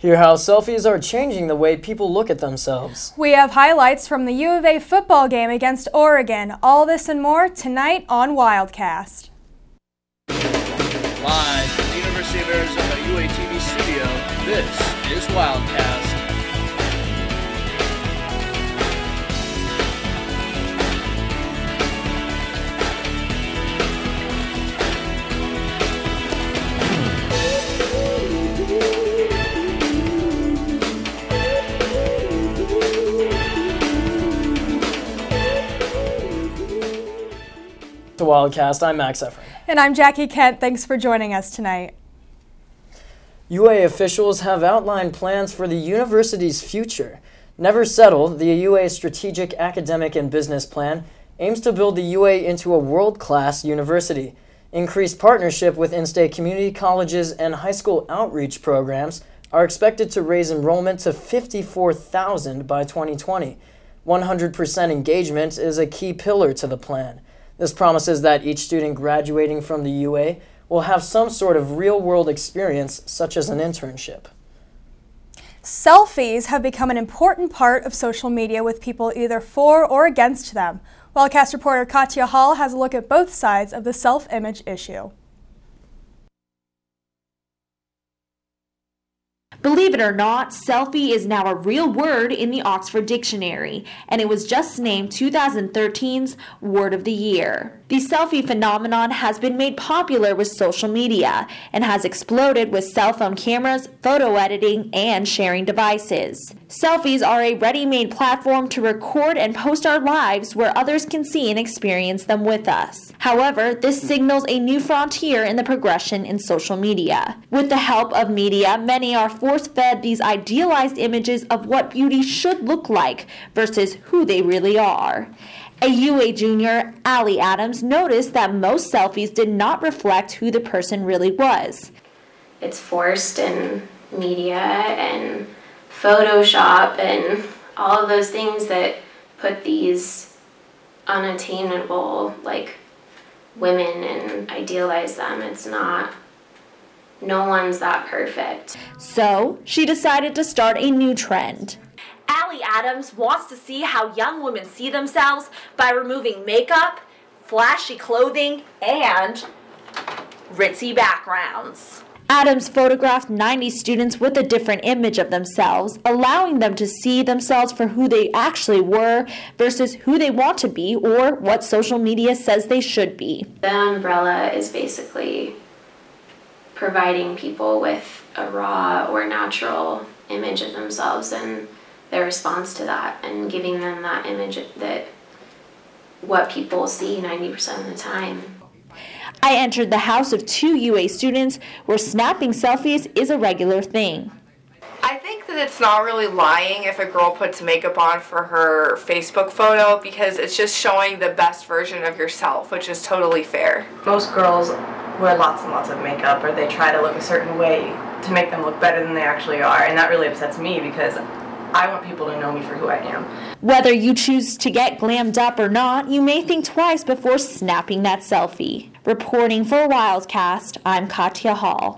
Hear how selfies are changing the way people look at themselves. We have highlights from the U of A football game against Oregon. All this and more tonight on Wildcast. Live from the University of Arizona UATV studio, this is Wildcast. To Wildcast, I'm Max Efron. And I'm Jackie Kent. Thanks for joining us tonight. UA officials have outlined plans for the university's future. Never Settle, the UA Strategic Academic and Business Plan, aims to build the UA into a world-class university. Increased partnership with in-state community colleges and high school outreach programs are expected to raise enrollment to 54,000 by 2020. 100% engagement is a key pillar to the plan. This promises that each student graduating from the UA will have some sort of real-world experience, such as an internship. Selfies have become an important part of social media, with people either for or against them. Wildcast reporter Katya Hall has a look at both sides of the self-image issue. Believe it or not, selfie is now a real word in the Oxford Dictionary, and it was just named 2013's Word of the Year. The selfie phenomenon has been made popular with social media and has exploded with cell phone cameras, photo editing, and sharing devices. Selfies are a ready-made platform to record and post our lives where others can see and experience them with us. However, this signals a new frontier in the progression in social media. With the help of media, many are force-fed these idealized images of what beauty should look like versus who they really are. A UA junior, Allie Adams, noticed that most selfies did not reflect who the person really was. It's forced in media and Photoshop and all of those things that put these unattainable, like, women and idealize them. It's not, no one's that perfect. So she decided to start a new trend. Allie Adams wants to see how young women see themselves by removing makeup, flashy clothing, and ritzy backgrounds. Adams photographed 90 students with a different image of themselves, allowing them to see themselves for who they actually were versus who they want to be or what social media says they should be. The umbrella is basically providing people with a raw or natural image of themselves and their response to that, and giving them that image that what people see 90% of the time. I entered the house of two UA students where snapping selfies is a regular thing. I think that it's not really lying if a girl puts makeup on for her Facebook photo, because it's just showing the best version of yourself, which is totally fair. Most girls wear lots and lots of makeup, or they try to look a certain way to make them look better than they actually are, and that really upsets me because I want people to know me for who I am. Whether you choose to get glammed up or not, you may think twice before snapping that selfie. Reporting for Wildcast, I'm Katya Hall.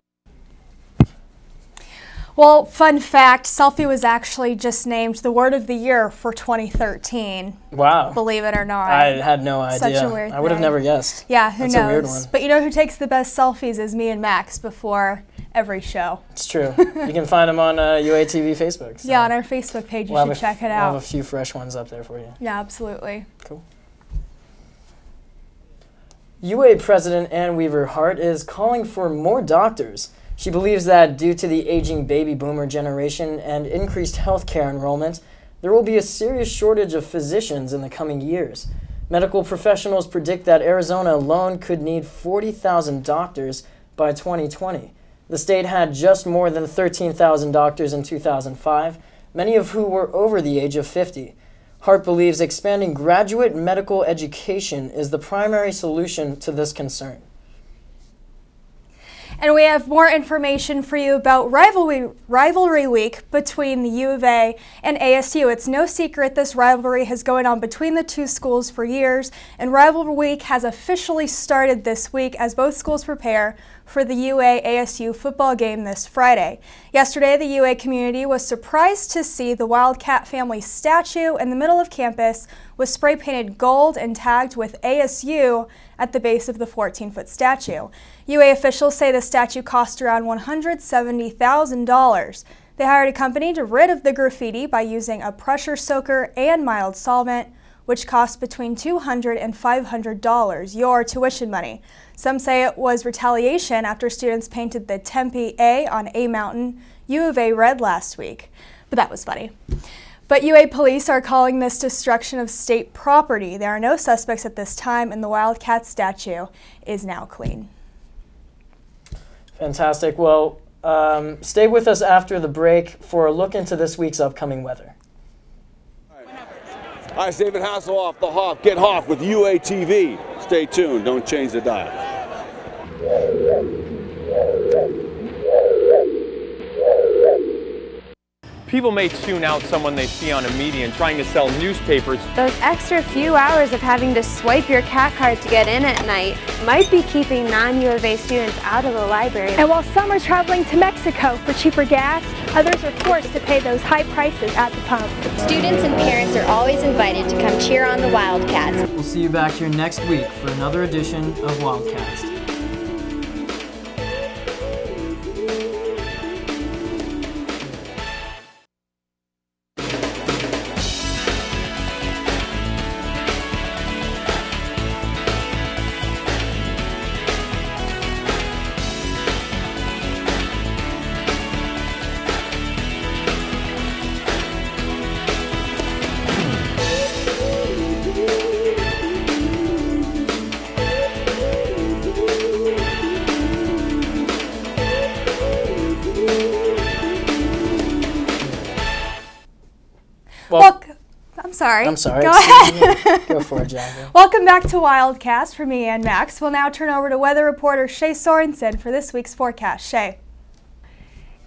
Well, fun fact, selfie was actually just named the Word of the Year for 2013. Wow. Believe it or not. I had no idea. Such a weird thing. I would have never guessed. Yeah, who knows? That's a weird one. But you know who takes the best selfies is me and Max before every show. It's true. You can find them on UATV Facebook. So. Yeah, on our Facebook page. You should check it out. We'll have a few fresh ones up there for you. Yeah, absolutely. Cool. UA President Ann Weaver Hart is calling for more doctors. She believes that due to the aging baby boomer generation and increased healthcare enrollment, there will be a serious shortage of physicians in the coming years. Medical professionals predict that Arizona alone could need 40,000 doctors by 2020. The state had just more than 13,000 doctors in 2005, many of who were over the age of 50. Hart believes expanding graduate medical education is the primary solution to this concern. And we have more information for you about rivalry week between the U of A and ASU. It's no secret this rivalry has going on between the two schools for years, and rivalry week has officially started this week as both schools prepare for the UA-ASU football game this Friday. Yesterday, the UA community was surprised to see the Wildcat family statue in the middle of campus was spray painted gold and tagged with ASU at the base of the 14-foot statue. UA officials say the statue cost around $170,000. They hired a company to rid of the graffiti by using a pressure soaker and mild solvent, which cost between $200 and $500, your tuition money. Some say it was retaliation after students painted the Tempe A on A Mountain, U of A red last week. But that was funny. But UA police are calling this destruction of state property. There are no suspects at this time, and the Wildcat statue is now clean. Fantastic. Well, stay with us after the break for a look into this week's upcoming weather. Hi, it's David Hasselhoff, the Hawk. Get Hawk with UATV. Stay tuned. Don't change the dial. People may tune out someone they see on a median trying to sell newspapers. Those extra few hours of having to swipe your cat card to get in at night might be keeping non-U of A students out of the library. And while some are traveling to Mexico for cheaper gas, others are forced to pay those high prices at the pump. Students and parents are always invited to come cheer on the Wildcats. We'll see you back here next week for another edition of Wildcast. I'm sorry. Go ahead. Go for it, Jackie. Welcome back to Wildcast from me and Max. We'll now turn over to weather reporter Shay Sorensen for this week's forecast. Shay.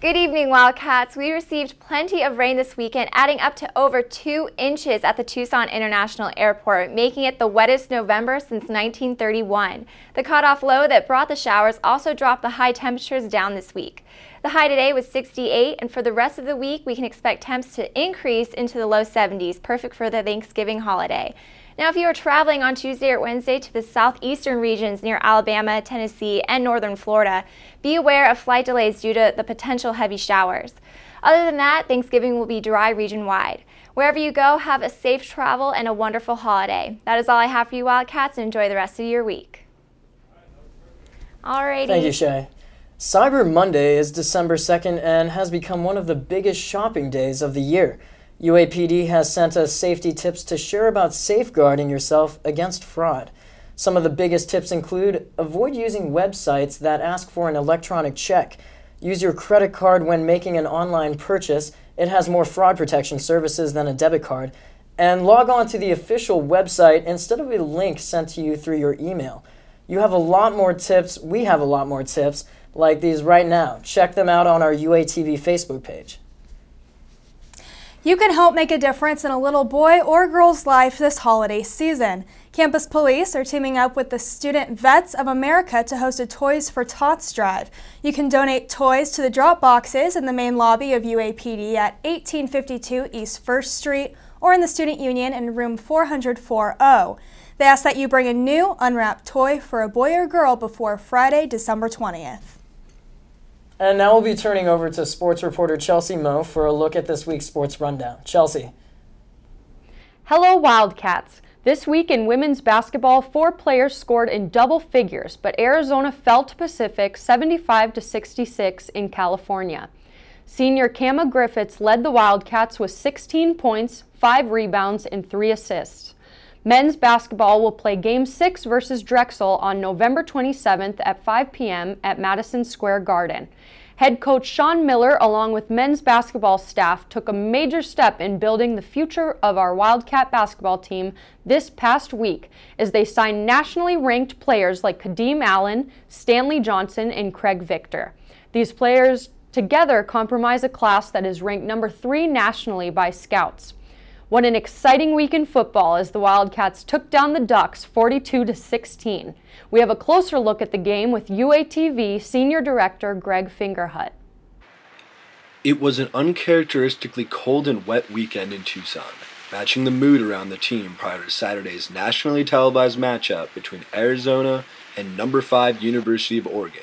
Good evening, Wildcats. We received plenty of rain this weekend, adding up to over 2 inches at the Tucson International Airport, making it the wettest November since 1931. The cutoff low that brought the showers also dropped the high temperatures down this week. The high today was 68, and for the rest of the week, we can expect temps to increase into the low 70s, perfect for the Thanksgiving holiday. Now, if you are traveling on Tuesday or Wednesday to the southeastern regions near Alabama, Tennessee, and northern Florida, be aware of flight delays due to the potential heavy showers. Other than that, Thanksgiving will be dry region-wide. Wherever you go, have a safe travel and a wonderful holiday. That is all I have for you, Wildcats, and enjoy the rest of your week. Alrighty. Thank you, Shay. Cyber Monday is December 2nd and has become one of the biggest shopping days of the year. UAPD has sent us safety tips to share about safeguarding yourself against fraud. Some of the biggest tips include avoid using websites that ask for an electronic check. Use your credit card when making an online purchase. It has more fraud protection services than a debit card. And log on to the official website instead of a link sent to you through your email. You have a lot more tips. We have a lot more tips like these right now. Check them out on our UATV Facebook page. You can help make a difference in a little boy or girl's life this holiday season. Campus police are teaming up with the Student Vets of America to host a Toys for Tots drive. You can donate toys to the drop boxes in the main lobby of UAPD at 1852 East 1st Street or in the Student Union in room 404O. They ask that you bring a new unwrapped toy for a boy or girl before Friday, December 20th. And now we'll be turning over to sports reporter Chelsea Moe for a look at this week's sports rundown. Chelsea. Hello, Wildcats. This week in women's basketball, 4 players scored in double figures, but Arizona fell to Pacific 75-66 in California. Senior Kama Griffiths led the Wildcats with 16 points, 5 rebounds, and 3 assists. Men's basketball will play Game 6 versus Drexel on November 27th at 5 p.m. at Madison Square Garden. Head coach Sean Miller, along with men's basketball staff, took a major step in building the future of our Wildcat basketball team this past week as they signed nationally ranked players like Kadeem Allen, Stanley Johnson, and Craig Victor. These players together comprise a class that is ranked number 3 nationally by scouts. What an exciting week in football as the Wildcats took down the Ducks 42-16. We have a closer look at the game with UATV Senior Director Greg Fingerhut. It was an uncharacteristically cold and wet weekend in Tucson, matching the mood around the team prior to Saturday's nationally televised matchup between Arizona and number 5 University of Oregon.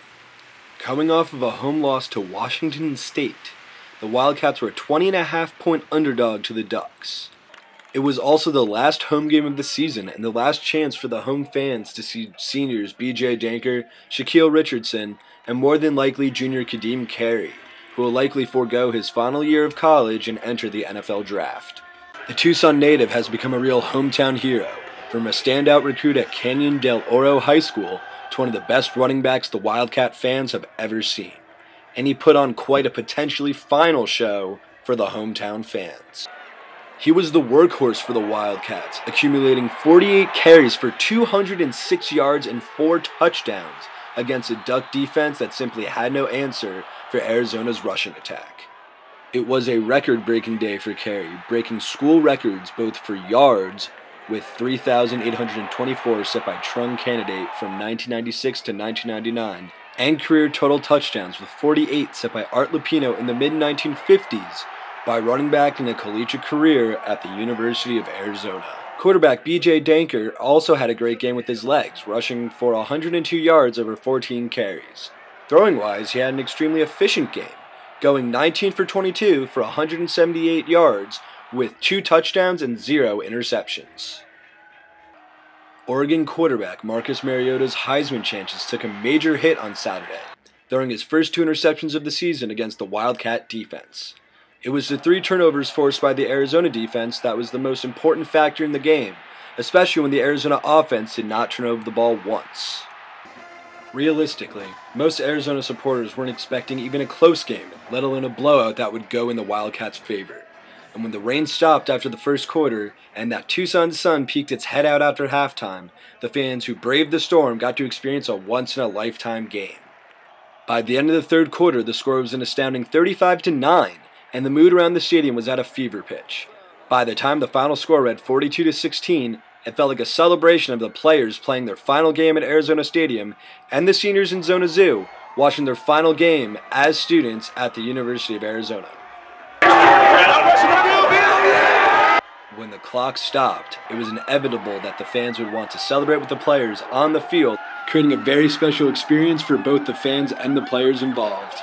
Coming off of a home loss to Washington State, the Wildcats were a 20.5-point underdog to the Ducks. It was also the last home game of the season and the last chance for the home fans to see seniors B.J. Danker, Shaquille Richardson, and more than likely junior Kadeem Carey, who will likely forego his final year of college and enter the NFL draft. The Tucson native has become a real hometown hero, from a standout recruit at Canyon del Oro High School to one of the best running backs the Wildcat fans have ever seen. And he put on quite a potentially final show for the hometown fans. He was the workhorse for the Wildcats, accumulating 48 carries for 206 yards and 4 touchdowns against a Duck defense that simply had no answer for Arizona's rushing attack. It was a record-breaking day for Carey, breaking school records both for yards, with 3,824 set by Trung candidate from 1996 to 1999, and career total touchdowns with 48 set by Art Lupino in the mid-1950s by running back in a collegiate career at the University of Arizona. Quarterback B.J. Danker also had a great game with his legs, rushing for 102 yards over 14 carries. Throwing-wise, he had an extremely efficient game, going 19 for 22 for 178 yards with 2 touchdowns and 0 interceptions. Oregon quarterback Marcus Mariota's Heisman chances took a major hit on Saturday, throwing his first 2 interceptions of the season against the Wildcat defense. It was the 3 turnovers forced by the Arizona defense that was the most important factor in the game, especially when the Arizona offense did not turn over the ball once. Realistically, most Arizona supporters weren't expecting even a close game, let alone a blowout that would go in the Wildcats' favor. And when the rain stopped after the first quarter, and that Tucson sun peeked its head out after halftime, the fans who braved the storm got to experience a once-in-a-lifetime game. By the end of the third quarter, the score was an astounding 35-9, and the mood around the stadium was at a fever pitch. By the time the final score read 42-16, it felt like a celebration of the players playing their final game at Arizona Stadium and the seniors in Zona Zoo watching their final game as students at the University of Arizona. When the clock stopped, it was inevitable that the fans would want to celebrate with the players on the field, creating a very special experience for both the fans and the players involved.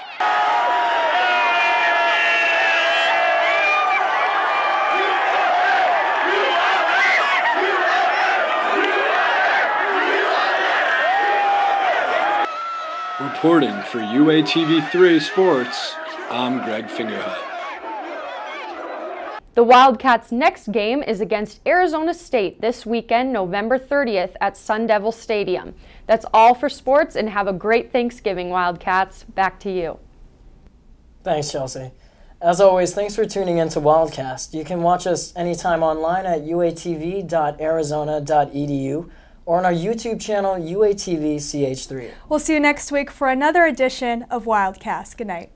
Reporting for UATV3 Sports, I'm Greg Fingerhut. The Wildcats' next game is against Arizona State this weekend, November 30th at Sun Devil Stadium. That's all for sports, and have a great Thanksgiving, Wildcats. Back to you. Thanks, Chelsea. As always, thanks for tuning in to Wildcast. You can watch us anytime online at uatv.arizona.edu or on our YouTube channel, UATV CH3. We'll see you next week for another edition of Wildcast. Good night.